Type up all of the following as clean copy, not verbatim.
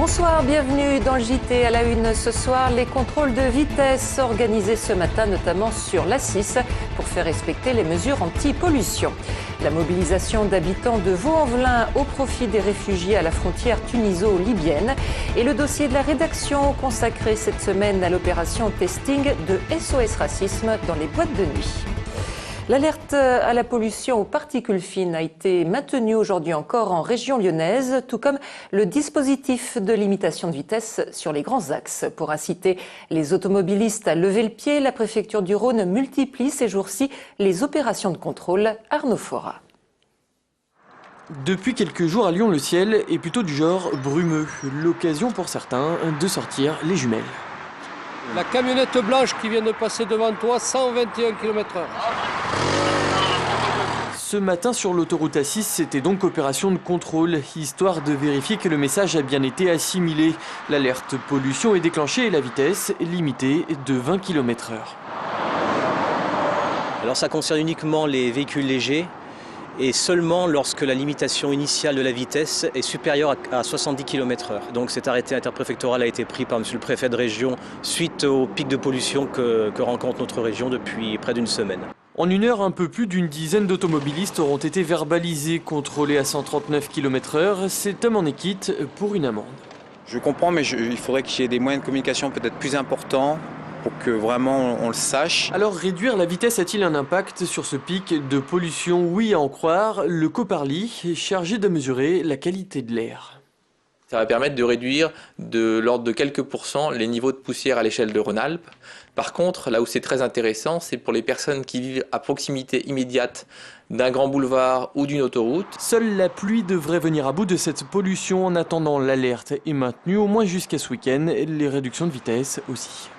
Bonsoir, bienvenue dans le JT. À la une ce soir, les contrôles de vitesse organisés ce matin, notamment sur l'A6, pour faire respecter les mesures anti-pollution. La mobilisation d'habitants de Vaux-en-Velin au profit des réfugiés à la frontière tuniso-libyenne et le dossier de la rédaction consacré cette semaine à l'opération testing de SOS Racisme dans les boîtes de nuit. L'alerte à la pollution aux particules fines a été maintenue aujourd'hui encore en région lyonnaise, tout comme le dispositif de limitation de vitesse sur les grands axes. Pour inciter les automobilistes à lever le pied, la préfecture du Rhône multiplie ces jours-ci les opérations de contrôle. Arnaud Fora. Depuis quelques jours à Lyon, le ciel est plutôt du genre brumeux. L'occasion pour certains de sortir les jumelles. La camionnette blanche qui vient de passer devant toi, 121 km/h. Ce matin sur l'autoroute A6, c'était donc opération de contrôle, histoire de vérifier que le message a bien été assimilé. L'alerte pollution est déclenchée et la vitesse limitée de 20 km/h. Alors ça concerne uniquement les véhicules légers et seulement lorsque la limitation initiale de la vitesse est supérieure à 70 km/h. Donc cet arrêté interpréfectoral a été pris par monsieur le préfet de région suite au pic de pollution que rencontre notre région depuis près d'une semaine. En une heure, un peu plus d'une dizaine d'automobilistes auront été verbalisés, contrôlés à 139 km/h. Cet homme en est quitte pour une amende. Je comprends, mais il faudrait qu'il y ait des moyens de communication peut-être plus importants pour que vraiment on le sache. Alors réduire la vitesse a-t-il un impact sur ce pic de pollution? Oui, à en croire, le Coparly est chargé de mesurer la qualité de l'air. Ça va permettre de réduire de l'ordre de quelques pourcents les niveaux de poussière à l'échelle de Rhône-Alpes. Par contre, là où c'est très intéressant, c'est pour les personnes qui vivent à proximité immédiate d'un grand boulevard ou d'une autoroute. Seule la pluie devrait venir à bout de cette pollution. En attendant, l'alerte est maintenue au moins jusqu'à ce week-end. Les réductions de vitesse aussi.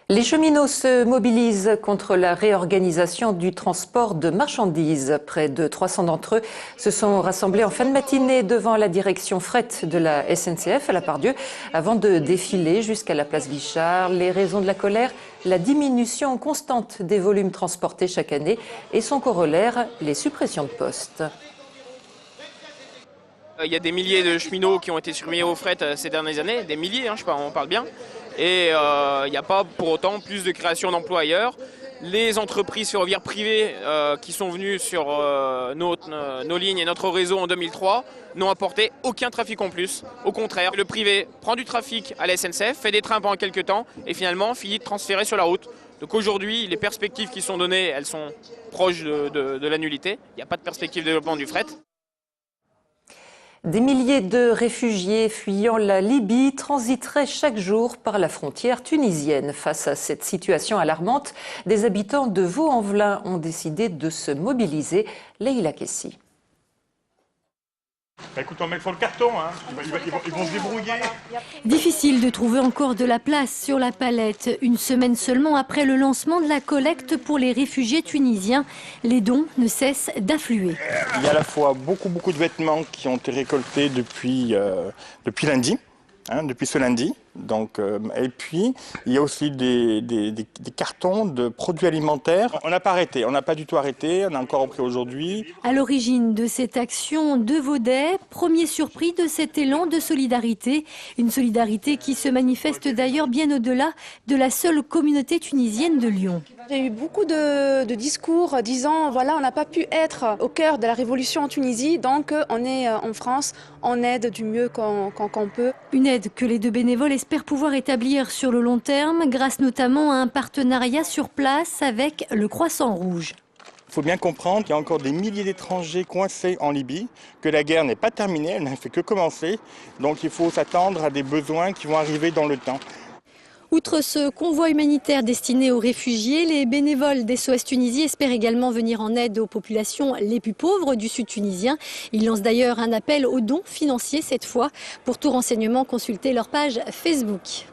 Les cheminots se mobilisent contre la réorganisation du transport de marchandises. Près de 300 d'entre eux se sont rassemblés en fin de matinée devant la direction fret de la SNCF à la Part-Dieu avant de défiler jusqu'à la place Guichard. Les raisons de la colère, la diminution constante des volumes transportés chaque année et son corollaire, les suppressions de postes. Il y a des milliers de cheminots qui ont été supprimés au fret ces dernières années, des milliers, on parle bien. Et il n'y a pas pour autant plus de création d'emplois ailleurs. Les entreprises ferroviaires privées qui sont venues sur nos lignes et notre réseau en 2003 n'ont apporté aucun trafic en plus. Au contraire, le privé prend du trafic à la SNCF, fait des trains pendant quelques temps et finalement finit de transférer sur la route. Donc aujourd'hui, les perspectives qui sont données, elles sont proches de la nullité. Il n'y a pas de perspective de développement du fret. Des milliers de réfugiés fuyant la Libye transiteraient chaque jour par la frontière tunisienne. Face à cette situation alarmante, des habitants de Vaux-en-Velin ont décidé de se mobiliser. Leïla Kessi. Écoute, on met sur le carton, ils vont se débrouiller. Difficile de trouver encore de la place sur la palette. Une semaine seulement après le lancement de la collecte pour les réfugiés tunisiens, les dons ne cessent d'affluer. Il y a à la fois beaucoup de vêtements qui ont été récoltés depuis lundi. Depuis ce lundi. Donc, et puis, il y a aussi des cartons de produits alimentaires. On n'a pas arrêté, on n'a pas du tout arrêté, on a encore repris aujourd'hui. À l'origine de cette action de Vaudet, premier surpris de cet élan de solidarité. Une solidarité qui se manifeste d'ailleurs bien au-delà de la seule communauté tunisienne de Lyon. J'ai eu beaucoup de discours disant voilà, on n'a pas pu être au cœur de la révolution en Tunisie, donc on est en France, on aide du mieux qu'on peut. Une aide que les deux bénévoles espèrent pouvoir établir sur le long terme, grâce notamment à un partenariat sur place avec le Croissant Rouge. Il faut bien comprendre qu'il y a encore des milliers d'étrangers coincés en Libye, que la guerre n'est pas terminée, elle n'a fait que commencer, donc il faut s'attendre à des besoins qui vont arriver dans le temps. Outre ce convoi humanitaire destiné aux réfugiés, les bénévoles d'SOS Tunisie espèrent également venir en aide aux populations les plus pauvres du sud tunisien. Ils lancent d'ailleurs un appel aux dons financiers cette fois. Pour tout renseignement, consultez leur page Facebook.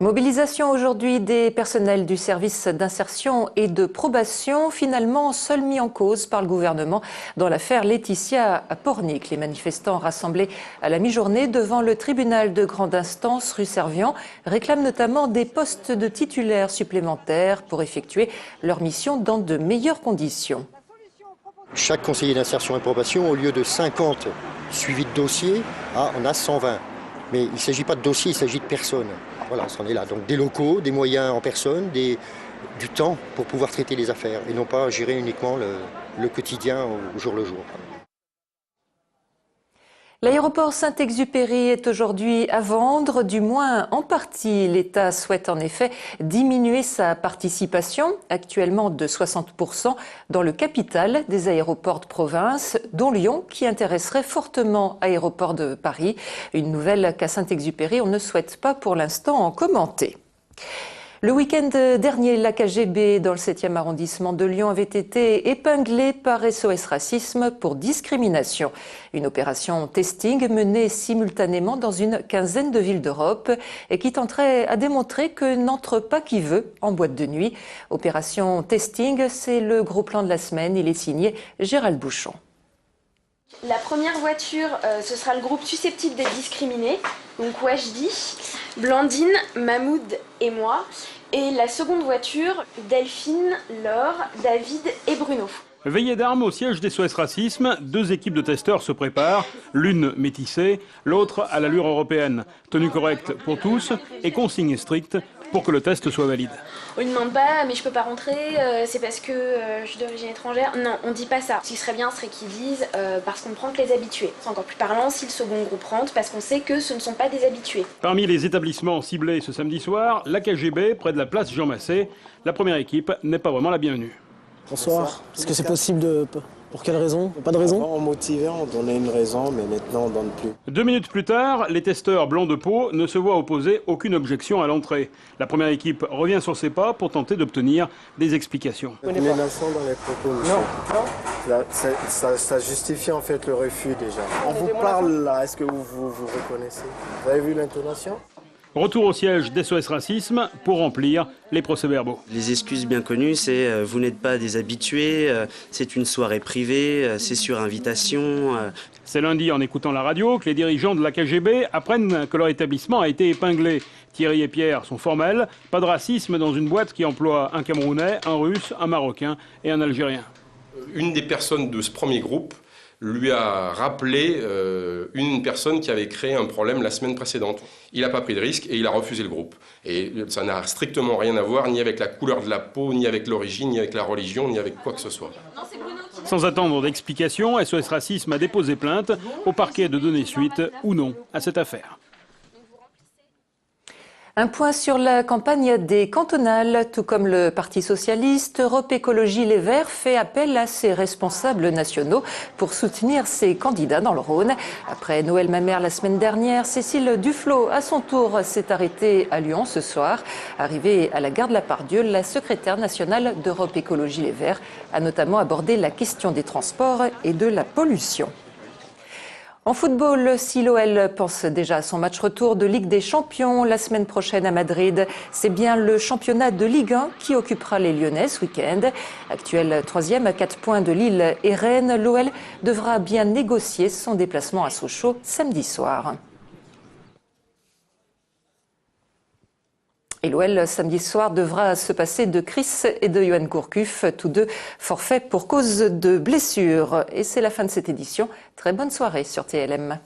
Mobilisation aujourd'hui des personnels du service d'insertion et de probation, finalement seul mis en cause par le gouvernement dans l'affaire Laetitia à Pornic. Les manifestants rassemblés à la mi-journée devant le tribunal de grande instance rue Servian réclament notamment des postes de titulaires supplémentaires pour effectuer leur mission dans de meilleures conditions. Chaque conseiller d'insertion et probation, au lieu de 50 suivis de dossiers, on a 120. Mais il ne s'agit pas de dossiers, il s'agit de personnes. Voilà, on en est là. Donc des locaux, des moyens en personne, du temps pour pouvoir traiter les affaires et non pas gérer uniquement le quotidien au jour le jour. L'aéroport Saint-Exupéry est aujourd'hui à vendre, du moins en partie. L'État souhaite en effet diminuer sa participation, actuellement de 60%, dans le capital des aéroports de province, dont Lyon, qui intéresserait fortement Aéroport de Paris. Une nouvelle qu'à Saint-Exupéry, on ne souhaite pas pour l'instant en commenter. Le week-end dernier, la KGB dans le 7e arrondissement de Lyon avait été épinglée par SOS Racisme pour discrimination. Une opération testing menée simultanément dans une quinzaine de villes d'Europe et qui tenterait à démontrer que n'entre pas qui veut en boîte de nuit. Opération testing, c'est le gros plan de la semaine. Il est signé Gérald Bouchon. La première voiture, ce sera le groupe susceptible d'être discriminé, donc Wajdi, Blandine, Mahmoud et moi. Et la seconde voiture, Delphine, Laure, David et Bruno. Veillée d'armes au siège des SOS Racisme, 2 équipes de testeurs se préparent, l'une métissée, l'autre à l'allure européenne. Tenue correcte pour tous et consignes strictes pour que le test soit valide. On ne demande pas, mais je peux pas rentrer, c'est parce que je suis d'origine étrangère. Non, on dit pas ça. Ce qui serait bien serait qu'ils disent parce qu'on ne prend que les habitués. C'est encore plus parlant si le second groupe rentre parce qu'on sait que ce ne sont pas des habitués. Parmi les établissements ciblés ce samedi soir, la KGB, près de la place Jean Massé. La première équipe n'est pas vraiment la bienvenue. Bonsoir. Est-ce que c'est possible de... Pour quelle raison? Pas de raison? On motivait, on donnait une raison, mais maintenant on donne plus. 2 minutes plus tard, les testeurs blancs de peau ne se voient opposer aucune objection à l'entrée. La première équipe revient sur ses pas pour tenter d'obtenir des explications. Menaçant dans les propos, monsieur. Non. Ça justifie en fait le refus déjà. On vous parle là, est-ce que vous reconnaissez? Vous avez vu l'intonation? Retour au siège d'SOS Racisme pour remplir les procès-verbaux. Les excuses bien connues, c'est vous n'êtes pas des habitués, c'est une soirée privée, c'est sur invitation. C'est lundi, en écoutant la radio, que les dirigeants de la KGB apprennent que leur établissement a été épinglé. Thierry et Pierre sont formels, pas de racisme dans une boîte qui emploie un Camerounais, un Russe, un Marocain et un Algérien. Une des personnes de ce premier groupe lui a rappelé une personne qui avait créé un problème la semaine précédente. Il n'a pas pris de risque et il a refusé le groupe. Et ça n'a strictement rien à voir ni avec la couleur de la peau, ni avec l'origine, ni avec la religion, ni avec quoi que ce soit. Sans attendre d'explication, SOS Racisme a déposé plainte au parquet de donner suite ou non à cette affaire. Un point sur la campagne des cantonales, tout comme le Parti socialiste, Europe Écologie Les Verts fait appel à ses responsables nationaux pour soutenir ses candidats dans le Rhône. Après Noël Mamère la semaine dernière, Cécile Duflot, à son tour, s'est arrêtée à Lyon ce soir. Arrivée à la gare de la Part-Dieu, la secrétaire nationale d'Europe Écologie Les Verts a notamment abordé la question des transports et de la pollution. En football, si l'OL pense déjà à son match retour de Ligue des Champions la semaine prochaine à Madrid, c'est bien le championnat de Ligue 1 qui occupera les Lyonnais ce week-end. Actuel 3e à 4 points de Lille et Rennes, l'OL devra bien négocier son déplacement à Sochaux samedi soir. Et l'OL, samedi soir, devra se passer de Chris et de Yoann Gourcuff, tous deux forfaits pour cause de blessure. Et c'est la fin de cette édition. Très bonne soirée sur TLM.